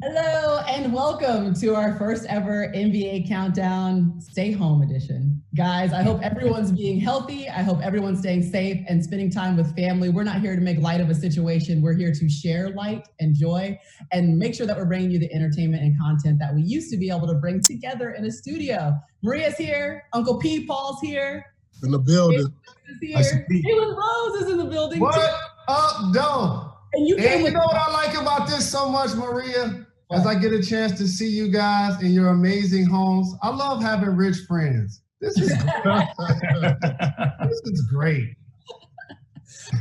Hello and welcome to our first ever NBA Countdown Stay Home edition. Guys, I hope everyone's being healthy. I hope everyone's staying safe and spending time with family. We're not here to make light of a situation. We're here to share light and joy and make sure that we're bringing you the entertainment and content that we used to be able to bring together in a studio. Maria's here. Uncle P. Paul's here. In the building. Jalen Rose is in the building. What up, though? And you know what I like about this so much, Maria? As I get a chance to see you guys in your amazing homes. I love having rich friends. This is great. This is great.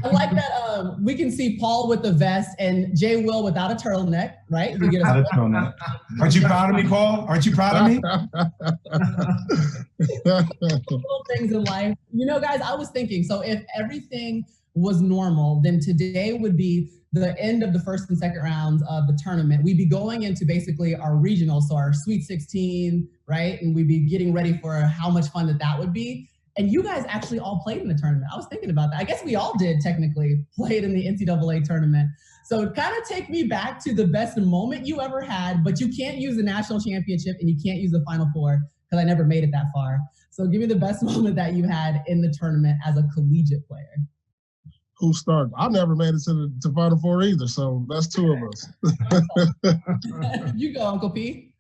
I like that we can see Paul with the vest and Jay Will without a turtleneck, right? We get a turtleneck. Aren't you proud of me, Paul? Aren't you proud of me? Little things in life. You know, guys, I was thinking, so if everything was normal, then today would be the end of the first and second rounds of the tournament. We'd be going into basically our regional, so our Sweet 16, right? And we'd be getting ready for how much fun that would be. And you guys actually all played in the tournament. I was thinking about that. I guess we all did technically played in the NCAA tournament. So kind of take me back to the best moment you ever had, but you can't use the national championship and you can't use the Final Four because I never made it that far. So give me the best moment that you had in the tournament as a collegiate player. Who started? I never made it to Final Four either, so that's two of us. You go, Uncle P.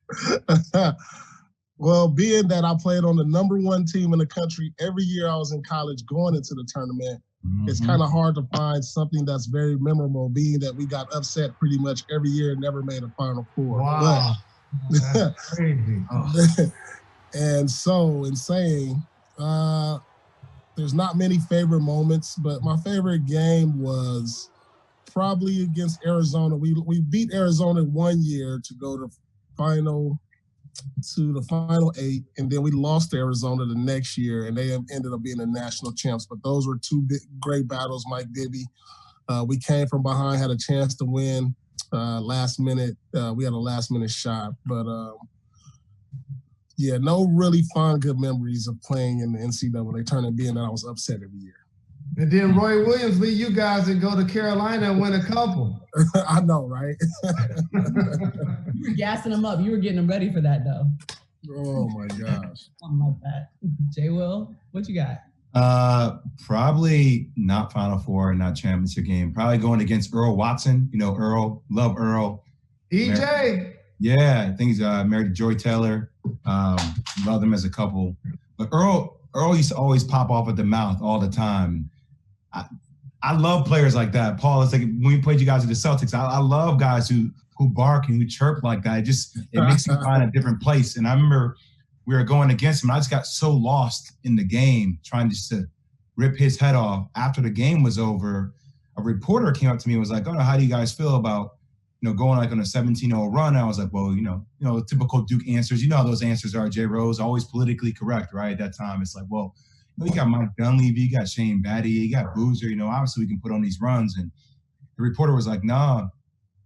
Well, being that I played on the #1 team in the country every year I was in college going into the tournament, it's kind of hard to find something that's very memorable, being that we got upset pretty much every year and never made a Final Four. Wow. That's crazy. And so in saying, there's not many favorite moments, but my favorite game was probably against Arizona. We beat Arizona 1 year to go to the final 8, and then we lost to Arizona the next year, and they ended up being the national champs. But those were two great battles, Mike Bibby. We came from behind, had a chance to win last minute. We had a last-minute shot, but yeah, no really fun, good memories of playing in the NCAA tournament, being that I was upset every year. And then Roy Williams lead you guys and go to Carolina and win a couple. I know, right? You were gassing them up. You were getting them ready for that, though. Oh, my gosh. Something like that. Jay Will, what you got? Probably not Final Four, not championship game. Probably going against Earl Watson. You know, Earl, love Earl. EJ. Yeah, I think he's married to Joy Taylor. Love them as a couple. But Earl used to always pop off at the mouth all the time. I love players like that. Paul, it's like when we played you guys at the Celtics, I love guys who bark and who chirp like that. It makes you find a different place. And I remember we were going against him, and I just got so lost in the game trying just to rip his head off. After the game was over, a reporter came up to me and was like, "Oh, how do you guys feel about going like on a 17-0 run?" I was like, well, typical Duke answers. You know how those answers are, Jay Rose, always politically correct, right? At that time, it's like, well, you got Mike Dunleavy, you got Shane Battier, you got Boozer, obviously we can put on these runs. And the reporter was like, nah,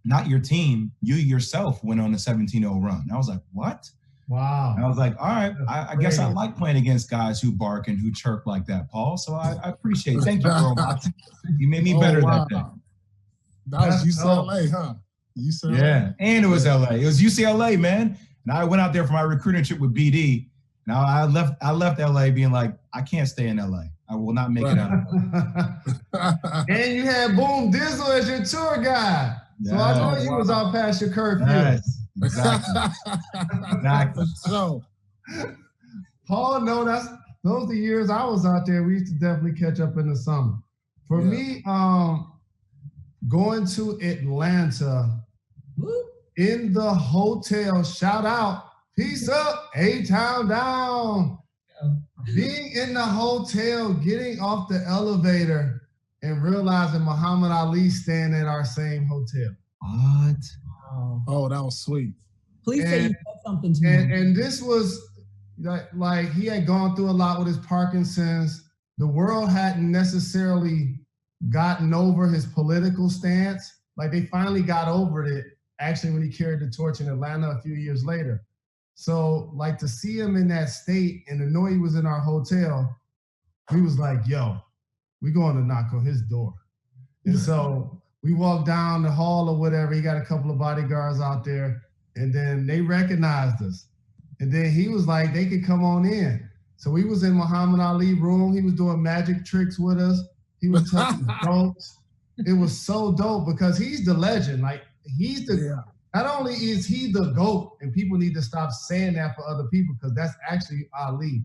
not your team. You yourself went on a 17-0 run. And I was like, what? Wow. And I was like, all right, I guess I like playing against guys who bark and who chirp like that, Paul. So I appreciate it. Thank you, Earl Watson. You made me better that day. That was UCLA, huh? UCLA. Yeah, and it was LA. It was UCLA, man. And I went out there for my recruiting trip with BD. Now I left LA being like, I can't stay in LA. I will not make it out of LA. And you had Boom Dizzle as your tour guide. Yeah. So I know you was out past your curfew. Yes, exactly. Exactly. So, Paul, no, those are the years I was out there. We used to definitely catch up in the summer. For me, going to Atlanta in the hotel, shout out, peace up, A-Town down. Being in the hotel, getting off the elevator, and realizing Muhammad Ali staying at our same hotel. What? Oh, that was sweet. Please say you said something to me. And this was like he had gone through a lot with his Parkinson's. The world hadn't necessarily gotten over his political stance. Like they finally got over it actually when he carried the torch in Atlanta a few years later. So like to see him in that state and to know he was in our hotel, we was like, yo, we going to knock on his door. And so we walked down the hall or whatever. He got a couple of bodyguards out there. And then they recognized us. And then he was like, they could come on in. So we was in Muhammad Ali's room. He was doing magic tricks with us. He was telling jokes. It was so dope because he's the legend. Like he's the, not only is he the GOAT, and people need to stop saying that for other people because that's actually Ali,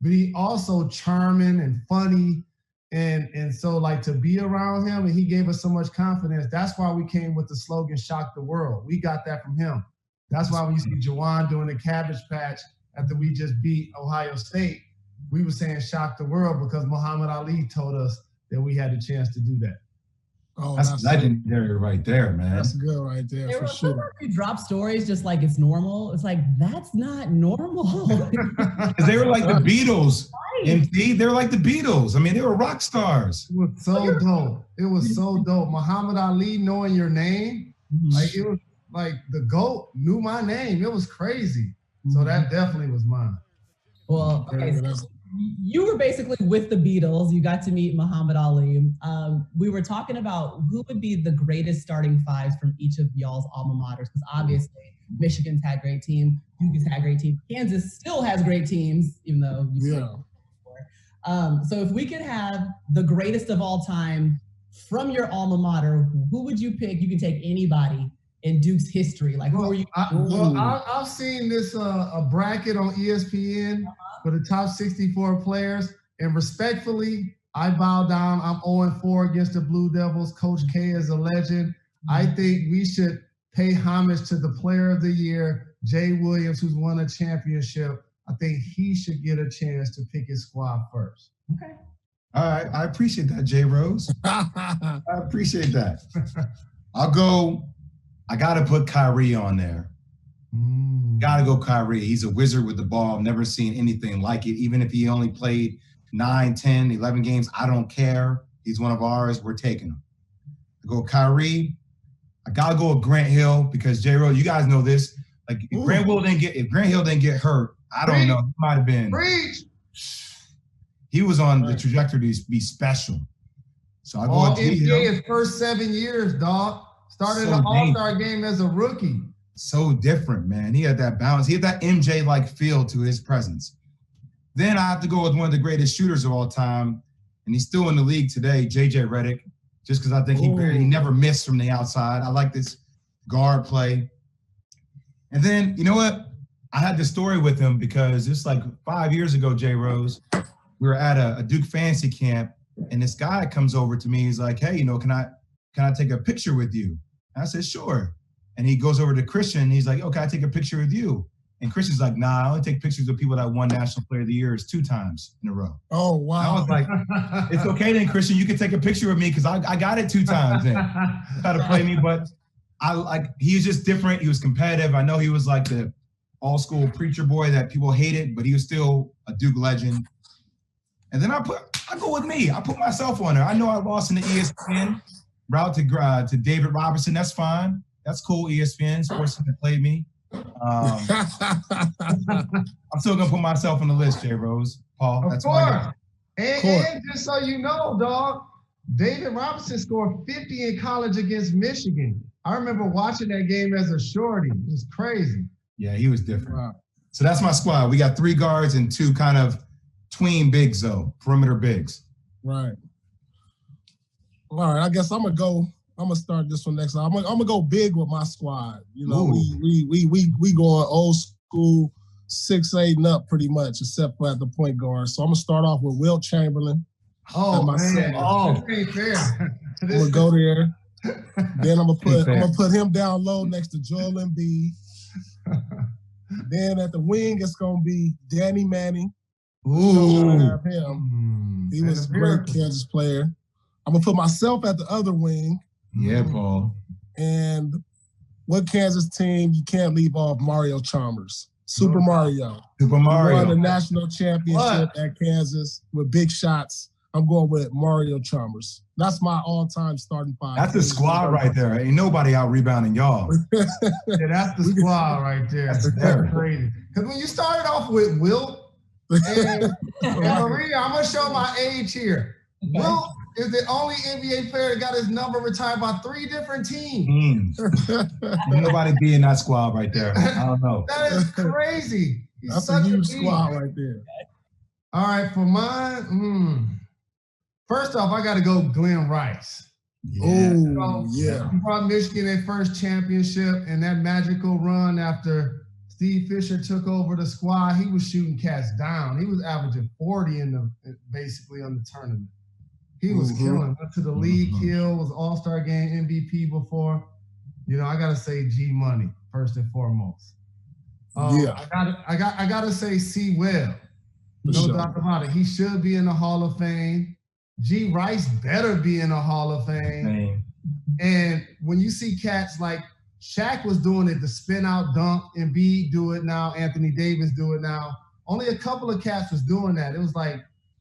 but he also charming and funny. And so like to be around him and he gave us so much confidence. That's why we came with the slogan, shock the world. We got that from him. That's why when you see Juwan doing the Cabbage Patch after we just beat Ohio State, we were saying shock the world because Muhammad Ali told us that we had a chance to do that. Oh, that's legendary right there, man. That's good right there, for sure. You drop stories just like it's normal. It's like, that's not normal. Because they were like the Beatles. Right. They were like the Beatles. I mean, they were rock stars. It was so dope. It was so dope. Muhammad Ali knowing your name, like it was like the GOAT knew my name. It was crazy. So that definitely was mine. Well, okay, so you were basically with the Beatles. You got to meet Muhammad Ali. We were talking about who would be the greatest starting fives from each of y'all's alma maters, because obviously Michigan's had great team, Duke has had great team, Kansas still has great teams, even though you said before. So if we could have the greatest of all time from your alma mater, who would you pick? You can take anybody in Duke's history. Like who are you? I've seen this a bracket on ESPN. For the top 64 players, and respectfully, I bow down. I'm 0-4 against the Blue Devils. Coach K is a legend. I think we should pay homage to the player of the year, Jay Williams, who's won a championship. I think he should get a chance to pick his squad first. Okay. All right. I appreciate that, Jay Rose. I appreciate that. I got to put Kyrie on there. Gotta go Kyrie. He's a wizard with the ball. I've never seen anything like it. Even if he only played 9, 10, 11 games, I don't care. He's one of ours. We're taking him. I go Kyrie. I gotta go with Grant Hill because J. Rose, you guys know this. Like if Grant Hill didn't get hurt, I don't know. He might have been. He was on the trajectory to be special. So I go with NBA his first 7 years, dog. Started an All-Star game as a rookie. So different, man. He had that balance. He had that MJ-like feel to his presence. Then I have to go with one of the greatest shooters of all time, and he's still in the league today, JJ Redick, just because I think he never missed from the outside. I like this guard play. And then, you know what? I had this story with him because just like 5 years ago, J. Rose, we were at a Duke fantasy camp, and this guy comes over to me. He's like, hey, can I take a picture with you? And I said, sure. And he goes over to Christian, and he's like, okay, I take a picture with you. And Christian's like, nah, I only take pictures with people that won National Player of the Year 2 times in a row. Oh, wow. And I was like, it's okay then, Christian, you can take a picture with me because I got it 2 times then. Try to play me, but he was just different. He was competitive. I know he was like the all school preacher boy that people hated, but he was still a Duke legend. And then I go with me. I put myself on there. I know I lost in the ESPN route to David Robertson. That's fine. That's cool, ESPN, sports that played me. I'm still going to put myself on the list, J. Rose. Paul, that's why. And just so you know, dog, David Robinson scored 50 in college against Michigan. I remember watching that game as a shorty. It was crazy. Yeah, he was different. Wow. So that's my squad. We got 3 guards and 2 kind of tween bigs, though, perimeter bigs. Right. All right, I guess I'm gonna start this one next time. I'm gonna go big with my squad. We going old school 6'8" and up pretty much, except for at the point guard. So I'm gonna start off with Wilt Chamberlain. Oh man, this ain't fair. I'm gonna go there. Then I'm gonna put him down low next to Joel Embiid. Then at the wing, it's gonna be Danny Manning. Have him. He was a great Kansas player. I'm gonna put myself at the other wing. Yeah, Paul. And what Kansas team you can't leave off? Mario Chalmers. Super Mario. He won the national championship at Kansas with big shots. I'm going with Mario Chalmers. That's my all-time starting 5. That's the squad right there. Ain't nobody out rebounding y'all. Yeah, that's the squad right there. That's crazy. Because when you started off with Wilt and Maria, I'm going to show my age here. Wilt is the only NBA player that got his number retired by 3 different teams. Nobody be in that squad right there. I don't know. That is crazy. That's a huge squad right there. All right, for mine, first off, I got to go Glenn Rice. Oh, yeah. He brought Michigan their first championship, and that magical run after Steve Fisher took over the squad, he was shooting cats down. He was averaging 40 basically on the tournament. He was killing. Went to the league, was All-Star Game MVP before. I gotta say G Money first and foremost. I gotta say C Webb. No doubt about it. He should be in the Hall of Fame. G Rice better be in the Hall of Fame. And when you see cats like Shaq was doing it, the spin out dunk, Embiid do it now, Anthony Davis do it now. Only a couple of cats was doing that. It was like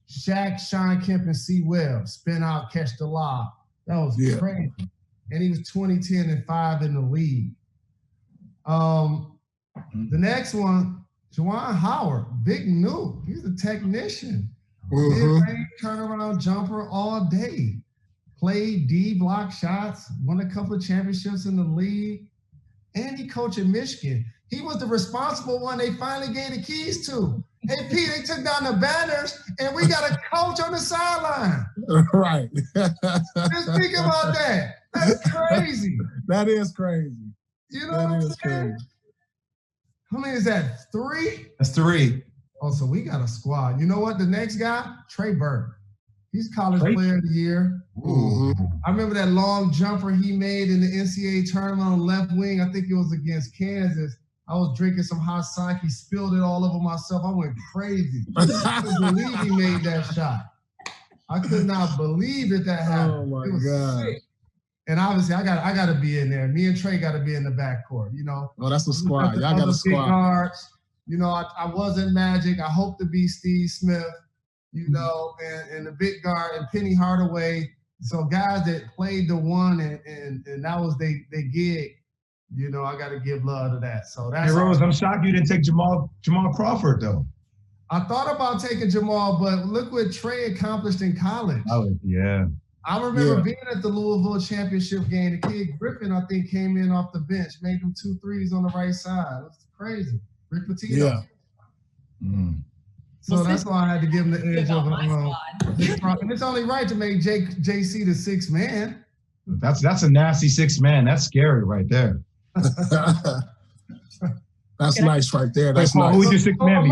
Shaq, Sean Kemp, and C. Webb, spin out, catch the lob. That was crazy. And he was 20, 10, and 5 in the league. The next one, Juwan Howard, big noob. He's a technician. Mid-range turnaround jumper all day. Played D-block shots, won a couple of championships in the league, and he coached in Michigan. He was the responsible one they finally gave the keys to. Hey, Pete, they took down the banners, and we got a coach on the sideline. Right. Just think about that. That's crazy. That is crazy. You know what I'm saying? How many is that? 3? That's 3. Oh, so we got a squad. You know what? The next guy, Trey Burke. He's College Player of the Year. I remember that long jumper he made in the NCAA tournament on left wing. I think it was against Kansas. I was drinking some hot sake, spilled it all over myself. I went crazy. I couldn't believe he made that shot. I could not believe that happened. Oh my God. Sick. And obviously I got to be in there. Me and Trey got to be in the backcourt, Oh, that's a squad. Y'all got a squad. Guards. I wasn't Magic. I hope to be Steve Smith, and the big guard and Penny Hardaway. So guys that played the one and that was they gig. I got to give love to that. So that's. Hey Rose, I'm shocked you didn't take Jamal Crawford though. I thought about taking Jamal, but look what Trey accomplished in college. Oh yeah. I remember being at the Louisville championship game. The kid Griffin, I think, came in off the bench, made them 2 threes on the right side. It was crazy. Rick Pitino. Yeah. So that's why I had to give him the edge of and it's only right to make JC the 6th man. That's a nasty 6th man. That's scary right there. That's nice right there. That's nice. Who's your 6th man?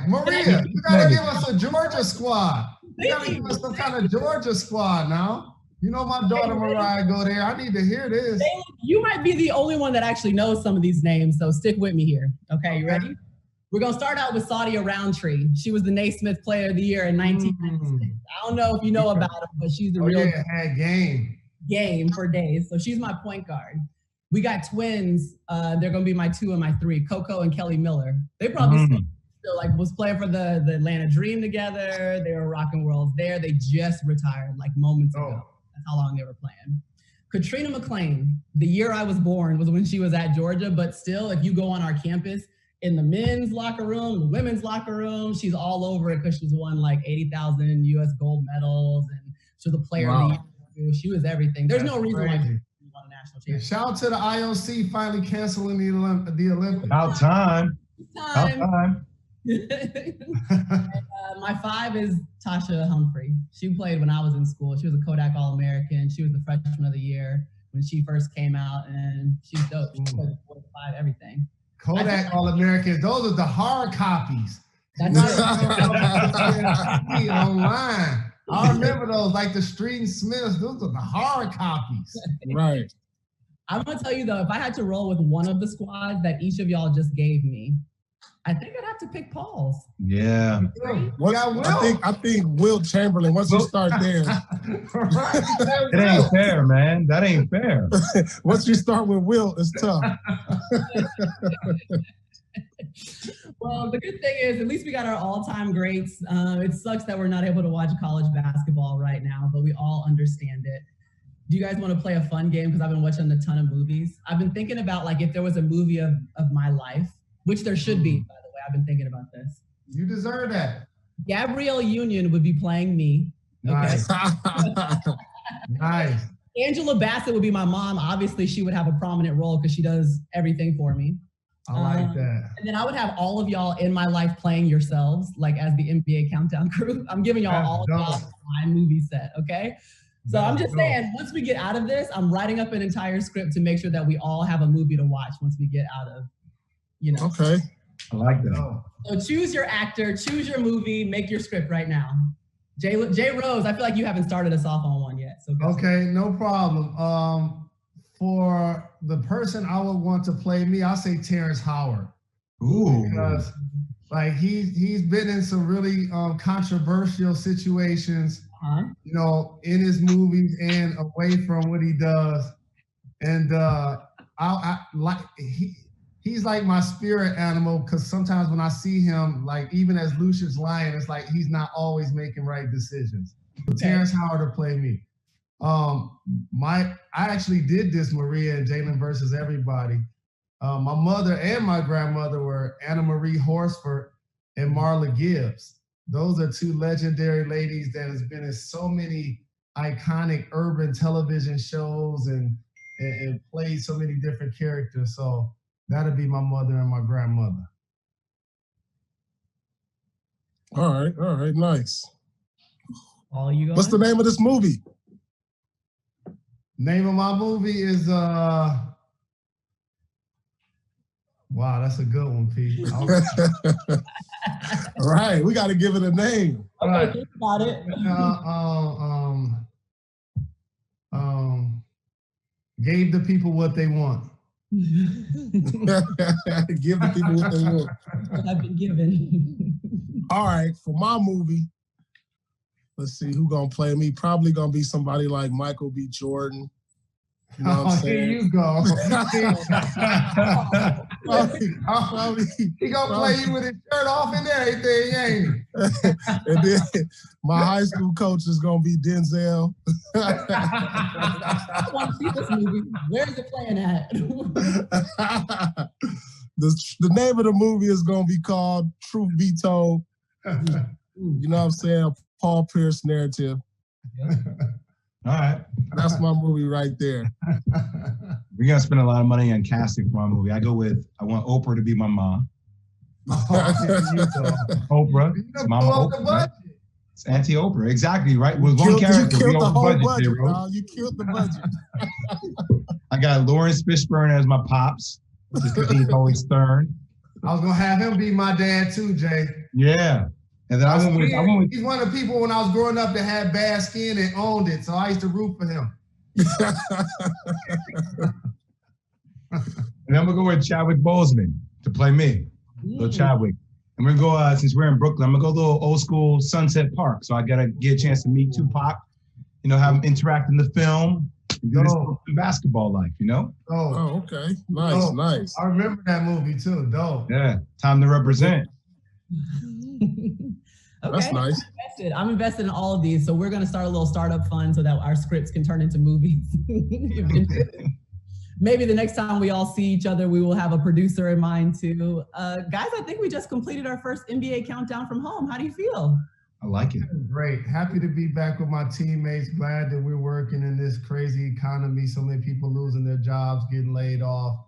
Maria, you gotta give us a Georgia squad. You gotta give us some kind of Georgia squad now. My daughter Mariah go there. I need to hear this. You might be the only one that actually knows some of these names, so stick with me here. Okay, you ready? We're going to start out with Sadia Roundtree. She was the Naismith Player of the Year in 1996. I don't know if you know about her, but she's the real game for days. So she's my point guard. We got twins. They're going to be my 2 and my 3, Coco and Kelly Miller. They probably still was playing for the Atlanta Dream together. They were rocking worlds there. They just retired moments ago. That's how long they were playing. Katrina McClain, the year I was born was when she was at Georgia, but still, if you go on our campus, in the men's locker room, the women's locker room, she's all over it because she's won 80,000 U.S. gold medals, and she was a player of the year. She was everything. There's no reason why she won a national championship. Shout out to the IOC finally canceling the Olympics. About time. My 5 is Tasha Humphrey. She played when I was in school. She was a Kodak All-American. She was the freshman of the year when she first came out, and she's dope. She played 4 to 5, everything. Kodak All-Americans, those are the hard copies. That's online. I remember those, like the Street and Smiths. Those are the hard copies. Right. I'm going to tell you, though, if I had to roll with one of the squads that each of y'all just gave me, I think I'd have to pick Paul's. Yeah. I think Will Chamberlain, once you start there. It ain't fair, man. That ain't fair. Once you start with Will, it's tough. Well, the good thing is, at least we got our all-time greats. It sucks that we're not able to watch college basketball right now, but we all understand it. Do you guys want to play a fun game? Because I've been watching a ton of movies. I've been thinking about if there was a movie of my life, which there should be, by the way. I've been thinking about this. You deserve that. Gabrielle Union would be playing me. Nice. Nice. Angela Bassett would be my mom. Obviously, she would have a prominent role because she does everything for me. I like that. And then I would have all of y'all in my life playing yourselves, like as the NBA Countdown crew. I'm giving y'all all of y'all my movie set, okay? So I'm just saying, once we get out of this, I'm writing up an entire script to make sure that we all have a movie to watch once we get out of, you know. Okay. I like that. So choose your actor, choose your movie, make your script right now. Jay Rose, I feel like you haven't started us off on one yet. So okay, no problem. For the person I would want to play me, I'll say Terrence Howard. Ooh. Because like he's been in some really controversial situations, you know, in his movies and away from what he does. And he's like my spirit animal, because sometimes when I see him, like even as Lucius Lyon, it's like he's not always making right decisions. So Terrence Howard to play me. I actually did this Maria and Jalen versus everybody. My mother and my grandmother were Anna Marie Horsford and Marla Gibbs. Those are two legendary ladies that has been in so many iconic urban television shows and played so many different characters. So that'd be my mother and my grandmother. All right, nice. All you What's the name of this movie? Name of my movie is wow, that's a good one, Pete. All right, we got to give it a name. Okay, think about it. Gave the people what they want. Give the people what they want. I've been given. All right, for my movie, let's see who gonna play me. Probably gonna be somebody like Michael B. Jordan. You know what I'm saying? Here you go. He gonna play you with his shirt off and everything, ain't he? And then my high school coach is gonna be Denzel. I want to see this movie. Where's it playing at? The name of the movie is gonna be called Truth Be Told. You know what I'm saying? Paul Pierce narrative. All right. That's my movie right there. We're going to spend a lot of money on casting for my movie. I want Oprah to be my mom. Oprah. It's Mama Oprah, right? It's Auntie Oprah. Exactly, right? With one character. You killed the whole budget. You killed the budget. I got Lawrence Fishburne as my pops, just because he's always stern. I was going to have him be my dad too, Jay. Yeah. And then I went with he's one of the people when I was growing up that had bad skin and owned it, so I used to root for him. And I'm gonna go with Chadwick Boseman to play me, little Chadwick. And we're gonna go since we're in Brooklyn, I'm gonna go a little old school Sunset Park. So I gotta get a chance to meet Tupac, you know, have him interact in the film, and do this basketball life, you know. Oh, okay, nice. I remember that movie too. Dope. Yeah, time to represent. Okay. That's nice. I'm invested in all of these, so we're going to start a little startup fund so that our scripts can turn into movies. Maybe the next time we all see each other, we will have a producer in mind too. Guys, I think we just completed our first NBA Countdown from home. How do you feel? I like it. Great. Happy to be back with my teammates. Glad that we're working in this crazy economy. So many people losing their jobs, getting laid off,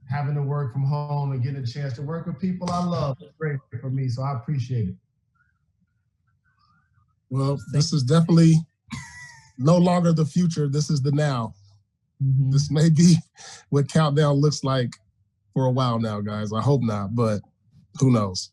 having to work from home and getting a chance to work with people I love. It's great for me, so I appreciate it. Well, this is definitely no longer the future. This is the now. Mm-hmm. This may be what Countdown looks like for a while now, guys. I hope not, but who knows?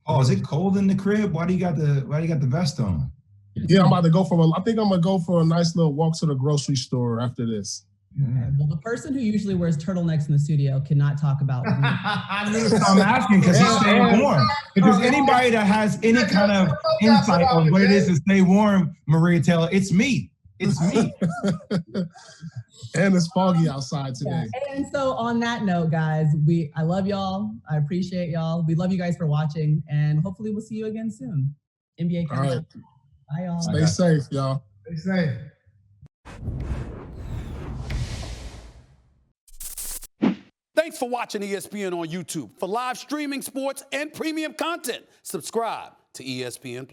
Oh, is it cold in the crib? Why do you got the vest on? Yeah, I'm about to go I think I'm gonna go for a nice little walk to the grocery store after this. Yeah. Well, the person who usually wears turtlenecks in the studio cannot talk about. I'm asking because he's staying warm. If there's anybody that has any kind of insight on what it is to stay warm, Maria Taylor, it's me. It's me. And it's foggy outside today. Yeah. And so on that note, guys, I love y'all. I appreciate y'all. We love you guys for watching, and hopefully we'll see you again soon. NBA Countdown. All right. Bye, y'all. Stay safe, y'all. Stay safe. Thanks for watching ESPN on YouTube. For live streaming sports and premium content, subscribe to ESPN+.